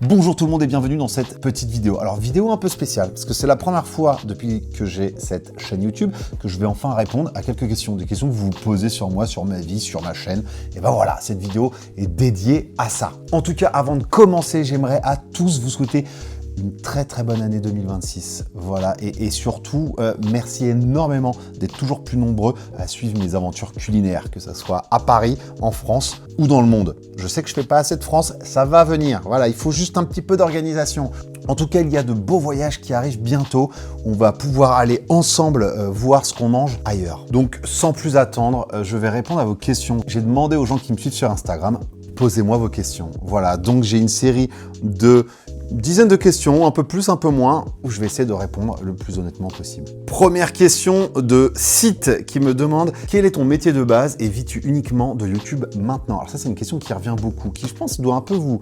Bonjour tout le monde et bienvenue dans cette petite vidéo. Alors vidéo un peu spéciale parce que c'est la première fois depuis que j'ai cette chaîne YouTube que je vais enfin répondre à quelques questions, des questions que vous vous posez sur moi, sur ma vie, sur ma chaîne. Et ben voilà, cette vidéo est dédiée à ça. En tout cas, avant de commencer, j'aimerais à tous vous souhaiter une très bonne année 2026. Voilà, et surtout, merci énormément d'être toujours plus nombreux à suivre mes aventures culinaires, que ce soit à Paris, en France ou dans le monde. Je sais que je fais pas assez de France, ça va venir. Voilà, il faut juste un petit peu d'organisation. En tout cas, il y a de beaux voyages qui arrivent bientôt. On va pouvoir aller ensemble voir ce qu'on mange ailleurs. Donc, sans plus attendre, je vais répondre à vos questions. J'ai demandé aux gens qui me suivent sur Instagram, posez-moi vos questions. Voilà, donc j'ai une série de dizaines de questions, un peu plus, un peu moins, où je vais essayer de répondre le plus honnêtement possible. Première question de Site qui me demande « Quel est ton métier de base et vis-tu uniquement de YouTube maintenant ?» Alors ça, c'est une question qui revient beaucoup, qui je pense doit un peu vous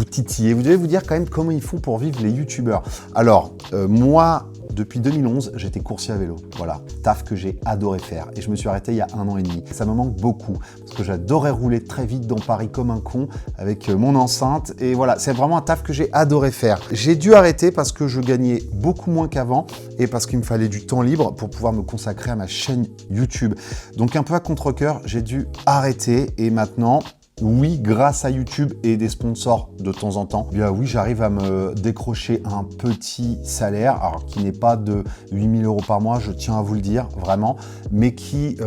titiller. Vous devez vous dire quand même comment ils font pour vivre les YouTubeurs. Alors, moi, depuis 2011, j'étais coursier à vélo. Voilà, taf que j'ai adoré faire. Et je me suis arrêté il y a 1 an et demi. Ça me manque beaucoup parce que j'adorais rouler très vite dans Paris comme un con avec mon enceinte. Et voilà, c'est vraiment un taf que j'ai adoré faire. J'ai dû arrêter parce que je gagnais beaucoup moins qu'avant et parce qu'il me fallait du temps libre pour pouvoir me consacrer à ma chaîne YouTube. Donc un peu à contre-cœur, j'ai dû arrêter et maintenant, oui, grâce à YouTube et des sponsors de temps en temps, eh bien oui, j'arrive à me décrocher un petit salaire, alors qui n'est pas de 8 000 € par mois, je tiens à vous le dire, vraiment, mais qui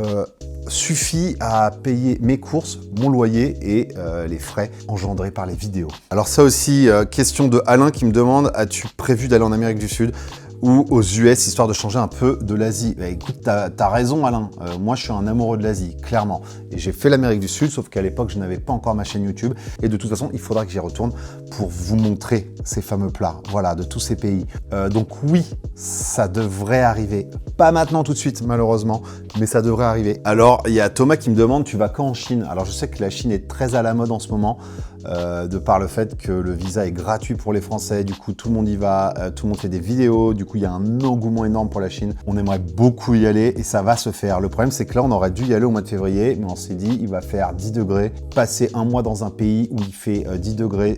suffit à payer mes courses, mon loyer et les frais engendrés par les vidéos. Alors ça aussi, question de Alain qui me demande, as-tu prévu d'aller en Amérique du Sud ou aux US, histoire de changer un peu de l'Asie? Bah, écoute, t'as raison Alain, moi je suis un amoureux de l'Asie, clairement. Et j'ai fait l'Amérique du Sud, sauf qu'à l'époque je n'avais pas encore ma chaîne YouTube. Et de toute façon, il faudra que j'y retourne pour vous montrer ces fameux plats, voilà, de tous ces pays. Donc oui, ça devrait arriver. Pas maintenant tout de suite, malheureusement, mais ça devrait arriver. Alors, il y a Thomas qui me demande, tu vas quand en Chine? Alors je sais que la Chine est très à la mode en ce moment, de par le fait que le visa est gratuit pour les Français, du coup tout le monde y va, tout le monde fait des vidéos, du coup il y a un engouement énorme pour la Chine. On aimerait beaucoup y aller et ça va se faire. Le problème c'est que là on aurait dû y aller au mois de février, mais on s'est dit il va faire 10 degrés. Passer un mois dans un pays où il fait 10 degrés,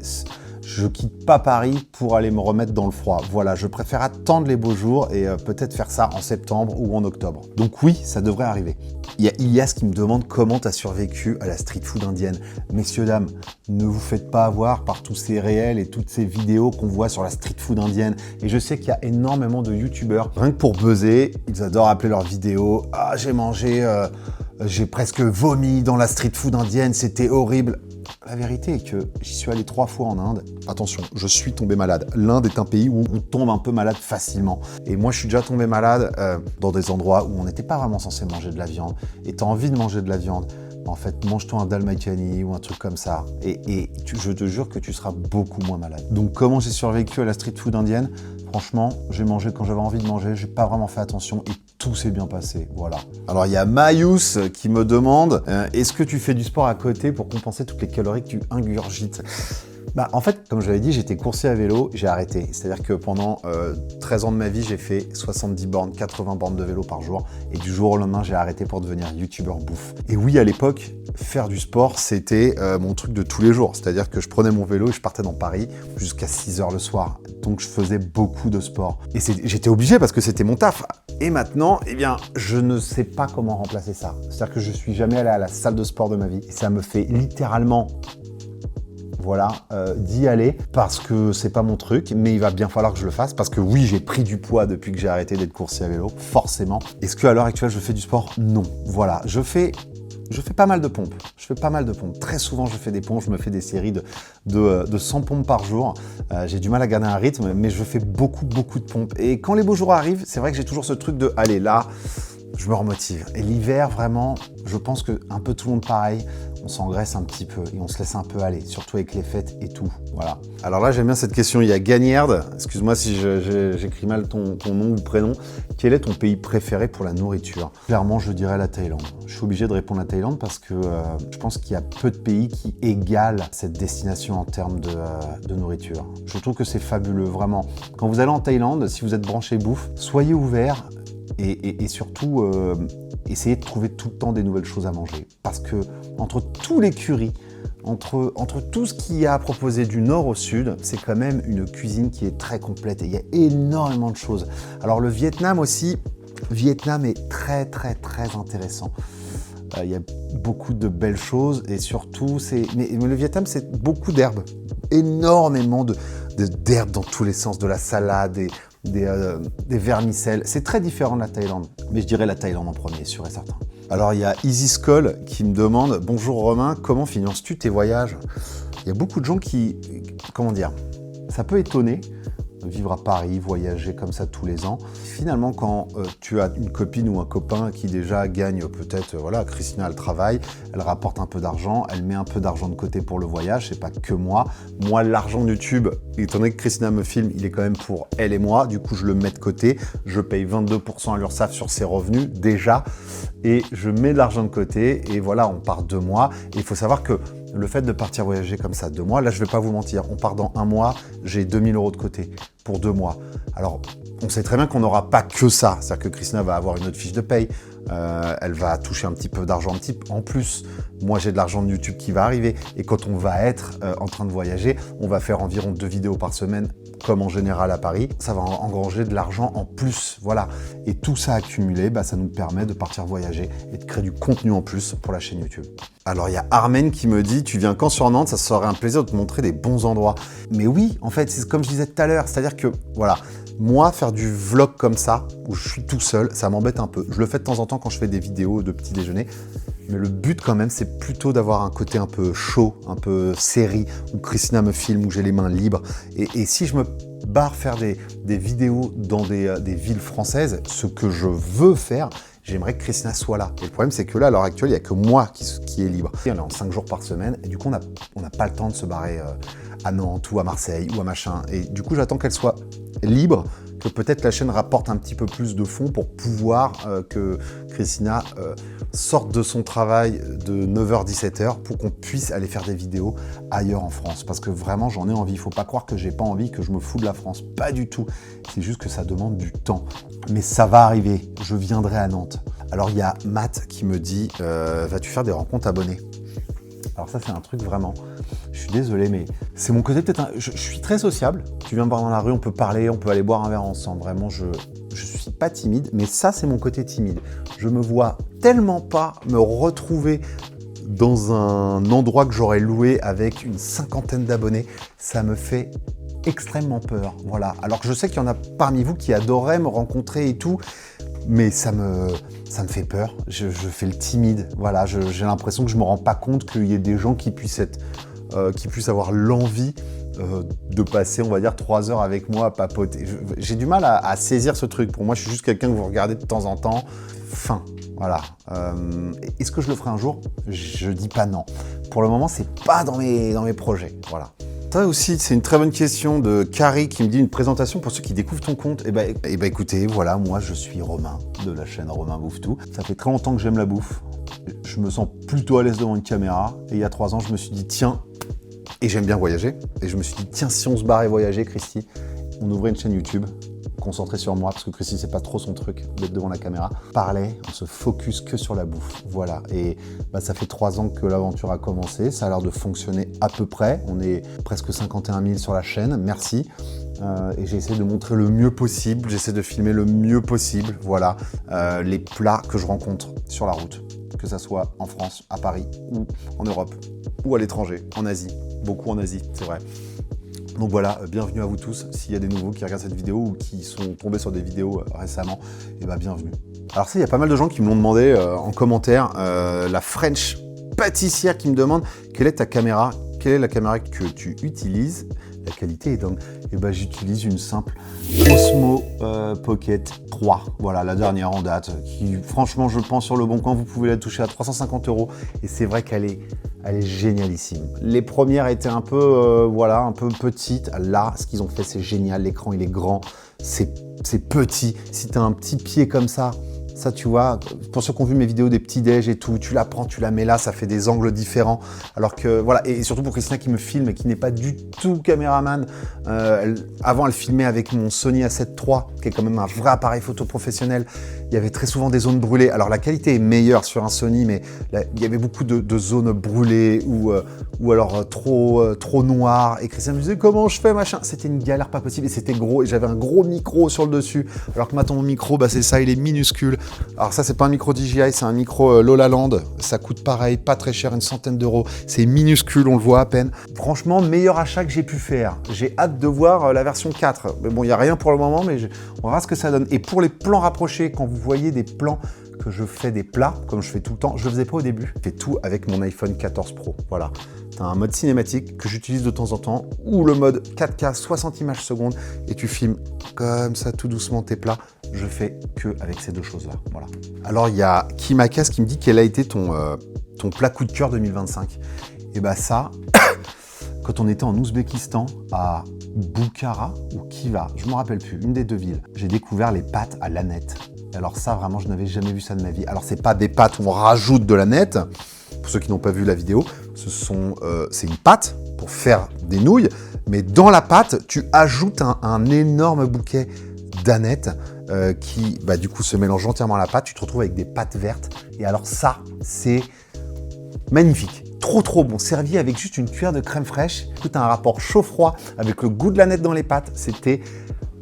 je quitte pas Paris pour aller me remettre dans le froid. Voilà, je préfère attendre les beaux jours et peut-être faire ça en septembre ou en octobre. Donc oui, ça devrait arriver. Il y a Ilias qui me demande comment tu as survécu à la street food indienne. Messieurs, dames, ne vous faites pas avoir par tous ces réels et toutes ces vidéos qu'on voit sur la street food indienne. Et je sais qu'il y a énormément de youtubeurs, rien que pour buzzer, ils adorent appeler leurs vidéos « Ah, j'ai mangé, j'ai presque vomi dans la street food indienne, c'était horrible ». La vérité est que j'y suis allé 3 fois en Inde. Attention, je suis tombé malade. L'Inde est un pays où on tombe un peu malade facilement. Et moi, je suis déjà tombé malade dans des endroits où on n'était pas vraiment censé manger de la viande. Et tu as envie de manger de la viande. En fait, mange-toi un dal makhani ou un truc comme ça. Et je te jure que tu seras beaucoup moins malade. Donc, comment j'ai survécu à la street food indienne? Franchement, j'ai mangé quand j'avais envie de manger. J'ai pas vraiment fait attention et tout s'est bien passé. Voilà. Alors, il y a Mayous qui me demande est-ce que tu fais du sport à côté pour compenser toutes les calories que tu ingurgites? Bah, en fait, comme je l'avais dit, j'étais coursier à vélo, j'ai arrêté. C'est-à-dire que pendant 13 ans de ma vie, j'ai fait 70 bornes, 80 bornes de vélo par jour. Et du jour au lendemain, j'ai arrêté pour devenir youtubeur bouffe. Et oui, à l'époque, faire du sport, c'était mon truc de tous les jours. C'est-à-dire que je prenais mon vélo et je partais dans Paris jusqu'à 6 h le soir. Donc, je faisais beaucoup de sport. Et j'étais obligé parce que c'était mon taf. Et maintenant, eh bien, je ne sais pas comment remplacer ça. C'est-à-dire que je suis jamais allé à la salle de sport de ma vie. Et ça me fait littéralement... Voilà, d'y aller parce que c'est pas mon truc, mais il va bien falloir que je le fasse parce que oui, j'ai pris du poids depuis que j'ai arrêté d'être coursier à vélo, forcément. Est-ce qu'à l'heure actuelle, je fais du sport? Non. Voilà, je fais pas mal de pompes. Je fais pas mal de pompes. Très souvent, je fais des pompes. Je me fais des séries de 100 pompes par jour. J'ai du mal à garder un rythme, mais je fais beaucoup de pompes. Et quand les beaux jours arrivent, c'est vrai que j'ai toujours ce truc de « Allez, là, je me remotive ». Et l'hiver, vraiment, je pense que un peu tout le monde pareil, on s'engraisse un petit peu et on se laisse un peu aller, surtout avec les fêtes et tout. Voilà. Alors là, j'aime bien cette question. Il y a Gagnard. Excuse-moi si j'écris mal ton nom ou prénom. Quel est ton pays préféré pour la nourriture? Clairement, je dirais la Thaïlande. Je suis obligé de répondre la Thaïlande parce que je pense qu'il y a peu de pays qui égalent cette destination en termes de nourriture. Je trouve que c'est fabuleux, vraiment. Quand vous allez en Thaïlande, si vous êtes branché bouffe, soyez ouverts et surtout... essayez de trouver tout le temps des nouvelles choses à manger. Parce que entre tous les currys, Entre tout ce qu'il y a à proposer du nord au sud, c'est quand même une cuisine qui est très complète et il y a énormément de choses. Alors le Vietnam aussi, Vietnam est très intéressant. Il y a beaucoup de belles choses et surtout, mais le Vietnam, c'est beaucoup d'herbes. Énormément d'herbes dans tous les sens, de la salade, des vermicelles. C'est très différent de la Thaïlande, mais je dirais la Thaïlande en premier, sûr et certain. Alors il y a Easy Skull qui me demande « Bonjour Romain, comment finances-tu tes voyages ?» Il y a beaucoup de gens qui, comment dire, ça peut étonner, vivre à Paris, voyager comme ça tous les ans. Finalement, quand tu as une copine ou un copain qui déjà gagne peut-être, voilà, Christina, elle travaille, elle rapporte un peu d'argent, elle met un peu d'argent de côté pour le voyage, c'est pas que moi. Moi, l'argent de YouTube, étant donné que Christina me filme, il est quand même pour elle et moi, du coup, je le mets de côté, je paye 22% à l'URSSAF sur ses revenus, déjà, et je mets de l'argent de côté, et voilà, on part 2 mois, et il faut savoir que le fait de partir voyager comme ça 2 mois, là je vais pas vous mentir, on part dans 1 mois, j'ai 2000 € de côté pour 2 mois. Alors on sait très bien qu'on n'aura pas que ça, c'est-à-dire que Christina va avoir une autre fiche de paye, elle va toucher un petit peu d'argent en plus. Moi j'ai de l'argent de YouTube qui va arriver et quand on va être en train de voyager, on va faire environ 2 vidéos par semaine comme en général à Paris, ça va engranger de l'argent en plus, voilà. Et tout ça accumulé, ça nous permet de partir voyager et de créer du contenu en plus pour la chaîne YouTube. Alors il y a Armen qui me dit « Tu viens quand sur Nantes, ça serait un plaisir de te montrer des bons endroits. » Mais oui, en fait, c'est comme je disais tout à l'heure, c'est-à-dire que, voilà, moi, faire du vlog comme ça, où je suis tout seul, ça m'embête un peu. Je le fais de temps en temps quand je fais des vidéos de petit déjeuner, mais le but quand même, c'est plutôt d'avoir un côté un peu chaud, un peu série, où Christina me filme, où j'ai les mains libres. Et si je me barre faire des vidéos dans des villes françaises, ce que je veux faire, j'aimerais que Christina soit là. Et le problème, c'est que là, à l'heure actuelle, il n'y a que moi qui est libre. On est en 5 jours par semaine, et du coup, on n'a pas le temps de se barrer à Nantes ou à Marseille ou à machin. Et du coup, j'attends qu'elle soit libre, que peut-être la chaîne rapporte un petit peu plus de fonds pour pouvoir que Christina sorte de son travail de 9h-17h pour qu'on puisse aller faire des vidéos ailleurs en France. Parce que vraiment, j'en ai envie. Il ne faut pas croire que j'ai pas envie, que je me fous de la France. Pas du tout. C'est juste que ça demande du temps. Mais ça va arriver. Je viendrai à Nantes. Alors, il y a Matt qui me dit « Vas-tu faire des rencontres abonnés ?» Alors ça, c'est un truc vraiment, je suis désolé, mais c'est mon côté peut-être... Je suis très sociable. Tu viens me voir dans la rue, on peut parler, on peut aller boire un verre ensemble. Vraiment, je suis pas timide, mais ça, c'est mon côté timide. Je me vois tellement pas me retrouver dans un endroit que j'aurais loué avec une 50aine d'abonnés. Ça me fait extrêmement peur, voilà. Alors que je sais qu'il y en a parmi vous qui adoreraient me rencontrer et tout, mais ça me fait peur, je fais le timide, voilà, j'ai l'impression que je me rends pas compte qu'il y ait des gens qui puissent avoir l'envie de passer, on va dire, 3 heures avec moi à papoter. J'ai du mal à saisir ce truc. Pour moi, je suis juste quelqu'un que vous regardez de temps en temps. Fin, voilà. Est-ce que je le ferai un jour? Je dis pas non. Pour le moment, c'est pas dans mes projets, voilà. Ça aussi, c'est une très bonne question de Carrie qui me dit une présentation pour ceux qui découvrent ton compte. Eh ben, écoutez, voilà, moi je suis Romain de la chaîne Romain Bouffe Tout. Ça fait très longtemps que j'aime la bouffe. Je me sens plutôt à l'aise devant une caméra. Et il y a 3 ans, je me suis dit, tiens, et j'aime bien voyager. Et je me suis dit, tiens, si on se barrait voyager, Christy, on ouvrait une chaîne YouTube concentrée sur moi, parce que Christy, c'est pas trop son truc d'être devant la caméra. Parler, on se focus que sur la bouffe, voilà. Et ça fait 3 ans que l'aventure a commencé, ça a l'air de fonctionner à peu près. On est presque 51 000 sur la chaîne, merci. Et j'ai essayé de montrer le mieux possible, j'essaie de filmer le mieux possible, voilà, les plats que je rencontre sur la route, que ça soit en France, à Paris, ou en Europe, ou à l'étranger, en Asie, beaucoup en Asie, c'est vrai. Donc voilà, bienvenue à vous tous. S'il y a des nouveaux qui regardent cette vidéo ou qui sont tombés sur des vidéos récemment, bienvenue. Alors ça, il y a pas mal de gens qui me l'ont demandé en commentaire. La French pâtissière qui me demande quelle est ta caméra, quelle est la caméra que tu utilises. La qualité est dingue. J'utilise une simple Osmo Pocket 3. Voilà, la dernière en date. Qui, franchement, je pense sur le bon coin, vous pouvez la toucher à 350 €. Et c'est vrai qu'elle est génialissime. Les premières étaient un peu, un peu petites. Là, ce qu'ils ont fait, c'est génial. L'écran, il est grand. C'est petit. Si tu as un petit pied comme ça, Ça, tu vois, pour ceux qui ont vu mes vidéos des petits déj et tout, tu la prends, tu la mets là, ça fait des angles différents. Alors que, voilà, et surtout pour Christina qui me filme et qui n'est pas du tout caméraman. Avant, elle filmait avec mon Sony A7 III, qui est quand même un vrai appareil photo professionnel. Il y avait très souvent des zones brûlées. Alors, la qualité est meilleure sur un Sony, mais là, il y avait beaucoup de zones brûlées ou alors trop noires. Et Christina me disait, comment je fais, machin. C'était une galère pas possible et c'était gros. Et j'avais un gros micro sur le dessus. Alors que maintenant, mon micro, bah, c'est ça, il est minuscule. Alors ça, c'est pas un micro DJI, c'est un micro Lolaland. Ça coûte pareil, pas très cher, une centaine d'euros. C'est minuscule, on le voit à peine. Franchement, meilleur achat que j'ai pu faire. J'ai hâte de voir la version 4. Mais bon, il n'y a rien pour le moment, mais on verra ce que ça donne. Et pour les plans rapprochés, quand vous voyez des plans que je fais des plats, comme je fais tout le temps, je le faisais pas au début. Je fais tout avec mon iPhone 14 Pro. Voilà. Tu as un mode cinématique que j'utilise de temps en temps, ou le mode 4K 60 images secondes, et tu filmes comme ça tout doucement tes plats. Je fais que avec ces deux choses-là. Voilà. Alors, il y a Kimakas qui me dit quel a été ton plat coup de cœur 2025. Et bah ça, quand on était en Ouzbékistan, à Bukhara ou Khiva, je ne me rappelle plus, une des deux villes, j'ai découvert les pâtes à l'aneth. Alors ça, vraiment, je n'avais jamais vu ça de ma vie. Alors, c'est pas des pâtes où on rajoute de l'aneth. Pour ceux qui n'ont pas vu la vidéo, c'est une pâte pour faire des nouilles, mais dans la pâte, tu ajoutes un énorme bouquet d'aneth qui, bah, du coup, se mélange entièrement à la pâte. Tu te retrouves avec des pâtes vertes. Et alors ça, c'est magnifique. Trop bon. Servi avec juste une cuillère de crème fraîche. Tout un rapport chaud-froid avec le goût de l'aneth dans les pâtes. C'était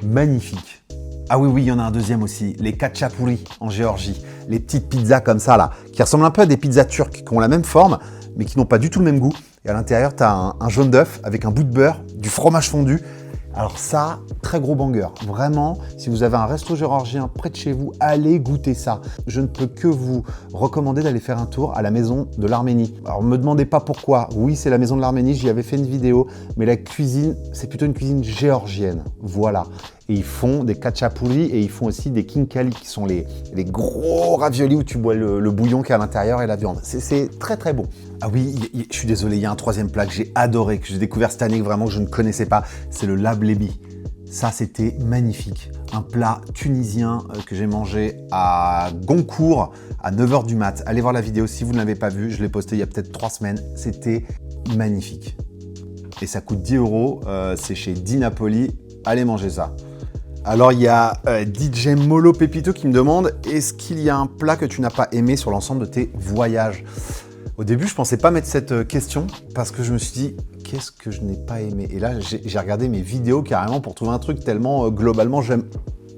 magnifique. Ah oui, il y en a un deuxième aussi, les khachapuri en Géorgie. Les petites pizzas comme ça, là, qui ressemblent un peu à des pizzas turques, qui ont la même forme, mais qui n'ont pas du tout le même goût. Et à l'intérieur, tu as un jaune d'œuf avec un bout de beurre, du fromage fondu. Alors ça, très gros banger. Vraiment, si vous avez un resto géorgien près de chez vous, allez goûter ça. Je ne peux que vous recommander d'aller faire un tour à la maison de l'Arménie. Alors, ne me demandez pas pourquoi. Oui, c'est la maison de l'Arménie, j'y avais fait une vidéo, mais la cuisine, c'est plutôt une cuisine géorgienne. Voilà. Et ils font des khachapuri et ils font aussi des kinkali, qui sont les gros raviolis où tu bois le bouillon qui est à l'intérieur et la viande. C'est très bon. Ah oui, je suis désolé, il y a un troisième plat que j'ai adoré, que j'ai découvert cette année, vraiment que je ne connaissais pas. C'est le lablebi. Ça, c'était magnifique. Un plat tunisien que j'ai mangé à Goncourt à 9h du mat. Allez voir la vidéo si vous ne l'avez pas vue. Je l'ai posté il y a peut-être 3 semaines. C'était magnifique. Et ça coûte 10 €. C'est chez Di Napoli. Allez manger ça. Alors, il y a DJ Molo Pepito qui me demande « Est-ce qu'il y a un plat que tu n'as pas aimé sur l'ensemble de tes voyages ?» Au début, je ne pensais pas mettre cette question parce que je me suis dit « Qu'est-ce que je n'ai pas aimé ?» Et là, j'ai regardé mes vidéos carrément pour trouver un truc tellement globalement, j'aime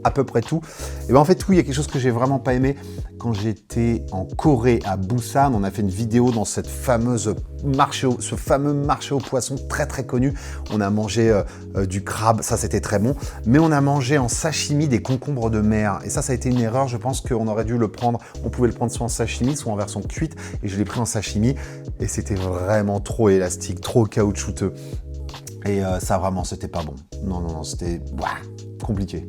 à peu près tout. Et bien en fait, oui, il y a quelque chose que j'ai vraiment pas aimé. Quand j'étais en Corée, à Busan, on a fait une vidéo dans ce fameux marché aux poissons très connu. On a mangé du crabe, ça c'était très bon. Mais on a mangé en sashimi des concombres de mer. Et ça a été une erreur. Je pense qu'on aurait dû le prendre, on pouvait le prendre soit en sashimi, soit en version cuite. Et je l'ai pris en sashimi. Et c'était vraiment trop élastique, trop caoutchouteux. Et ça vraiment, c'était pas bon. Non, c'était compliqué.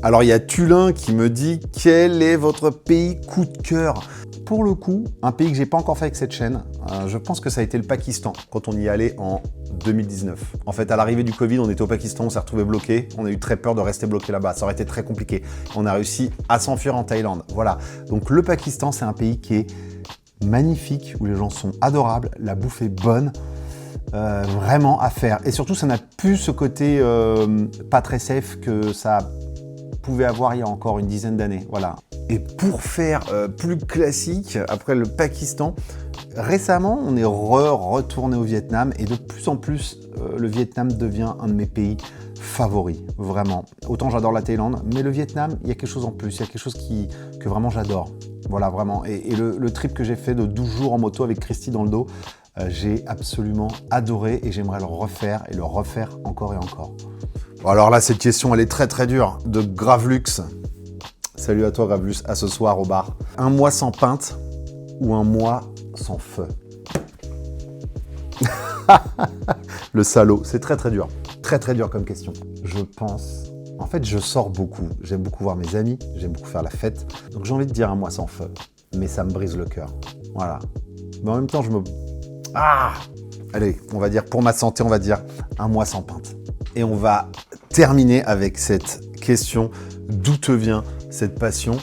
Alors, il y a Tulin qui me dit « Quel est votre pays coup de cœur ?» Pour le coup, un pays que j'ai pas encore fait avec cette chaîne, je pense que ça a été le Pakistan, quand on y allait en 2019. En fait, à l'arrivée du Covid, on était au Pakistan, on s'est retrouvé bloqué. On a eu très peur de rester bloqué là-bas. Ça aurait été très compliqué. On a réussi à s'enfuir en Thaïlande. Voilà. Donc, le Pakistan, c'est un pays qui est magnifique, où les gens sont adorables, la bouffe est bonne. Vraiment à faire. Et surtout, ça n'a plus ce côté pas très safe que ça pouvait avoir il y a encore une dizaine d'années. Voilà. Et pour faire plus classique, après le Pakistan, récemment, on est retourné au Vietnam et de plus en plus, le Vietnam devient un de mes pays favoris, vraiment. Autant j'adore la Thaïlande, mais le Vietnam, il y a quelque chose en plus, il y a quelque chose que vraiment j'adore. Voilà, vraiment. Et le trip que j'ai fait de 12 jours en moto avec Christy dans le dos, j'ai absolument adoré et j'aimerais le refaire et le refaire encore et encore. Bon, alors là, cette question, elle est très dure. De Gravelux. Salut à toi, Gravelux. À ce soir au bar. Un mois sans pinte ou un mois sans feu? Le salaud. C'est très dur. Très dur comme question. Je pense... En fait, je sors beaucoup. J'aime beaucoup voir mes amis. J'aime beaucoup faire la fête. Donc, j'ai envie de dire un mois sans feu. Mais ça me brise le cœur. Voilà. Mais en même temps, je me... Allez, on va dire, pour ma santé, on va dire un mois sans pinte. Et on va terminer avec cette question. D'où te vient cette passion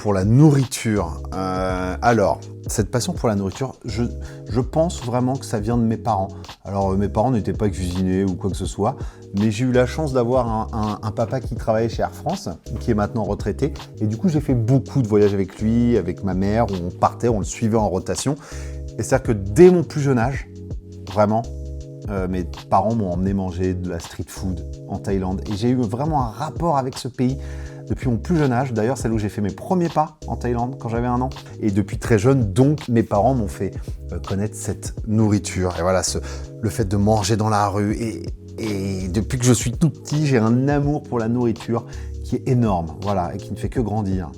pour la nourriture. Alors, cette passion pour la nourriture, je pense vraiment que ça vient de mes parents. Alors, mes parents n'étaient pas cuisiniers ou quoi que ce soit, mais j'ai eu la chance d'avoir un papa qui travaillait chez Air France, qui est maintenant retraité. Et du coup, j'ai fait beaucoup de voyages avec lui, avec ma mère, où on partait, on le suivait en rotation. Et c'est-à-dire que dès mon plus jeune âge, vraiment, mes parents m'ont emmené manger de la street food en Thaïlande. Et j'ai eu vraiment un rapport avec ce pays depuis mon plus jeune âge. D'ailleurs, c'est là où j'ai fait mes premiers pas en Thaïlande quand j'avais 1 an. Et depuis très jeune, donc, mes parents m'ont fait connaître cette nourriture. Et voilà, le fait de manger dans la rue. Et depuis que je suis tout petit, j'ai un amour pour la nourriture qui est énorme, voilà, et qui ne fait que grandir.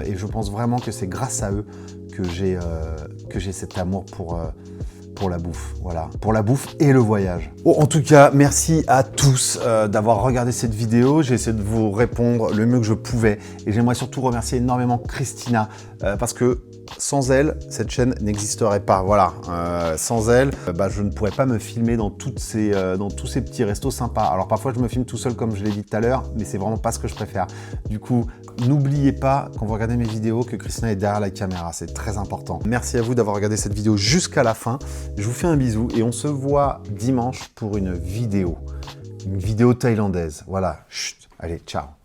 Et je pense vraiment que c'est grâce à eux que j'ai cet amour pour la bouffe, voilà, pour la bouffe et le voyage. Bon, en tout cas, merci à tous d'avoir regardé cette vidéo. J'ai essayé de vous répondre le mieux que je pouvais. Et j'aimerais surtout remercier énormément Christina, parce que sans elle, cette chaîne n'existerait pas. Voilà, sans elle, je ne pourrais pas me filmer dans tous ces petits restos sympas. Alors parfois, je me filme tout seul, comme je l'ai dit tout à l'heure, mais c'est vraiment pas ce que je préfère. Du coup, n'oubliez pas, quand vous regardez mes vidéos, que Christina est derrière la caméra. C'est très important. Merci à vous d'avoir regardé cette vidéo jusqu'à la fin. Je vous fais un bisou et on se voit dimanche pour une vidéo thaïlandaise. Voilà, chut, allez, ciao.